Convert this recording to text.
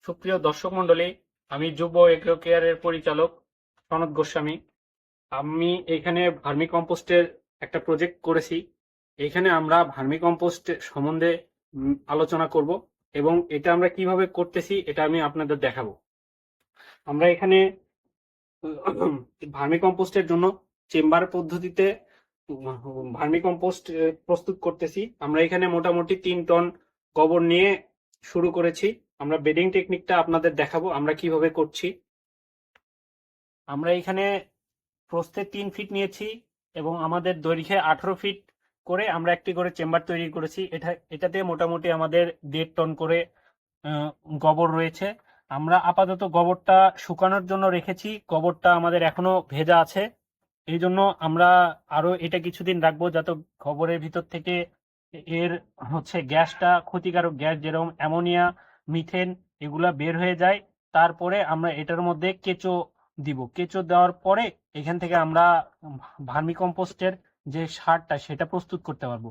সুপ্রিয় দর্শক মণ্ডলী, আমি যুব এগ্রো কেয়ারের পরিচালক সনৎ গোস্বামী। আমি এখানে ভার্মি কম্পোস্টের একটা প্রজেক্ট করেছি। এখানে আমরা ভার্মি কম্পোস্ট সম্বন্ধে আলোচনা করব এবং এটা আমরা কিভাবে করতেছি এটা আমি আপনাদের দেখাবো। আমরা এখানে ভার্মি কম্পোস্টের জন্য চেম্বার পদ্ধতিতে ভার্মি কম্পোস্ট প্রস্তুত করতেছি। আমরা এখানে মোটামুটি 3 টন গোবর নিয়ে শুরু করেছি। আমরা বেডিং টেকনিকটা আপনাদের দেখাবো আমরা কিভাবে করছি। আমরা এখানে প্রস্থে 3 ফিট নিয়েছি এবং আমাদের দৈর্ঘ্যে 18 ফিট করে আমরা একটি করে চেম্বার তৈরি করেছি। এটাতে মোটামুটি আমাদের 1.5 টন করে গোবর রয়েছে। আমরা আপাতত গোবরটা শুকানোর জন্য রেখেছি। গোবরটা আমাদের এখনো ভেজা আছে, এই জন্য আমরা আরো এটা কিছুদিন রাখবো যাতে গোবরের ভিতর থেকে এর গ্যাসটা, ক্ষতিকারক গ্যাস যেরকম অ্যামোনিয়া, মিথেন এগুলা বের হয়ে যায়। তারপরে আমরা এটার মধ্যে কেঁচো দিব। কেঁচো দেওয়ার পরে এখান থেকে আমরা ভার্মি কম্পোস্টের যে সারটা সেটা প্রস্তুত করতে পারবো।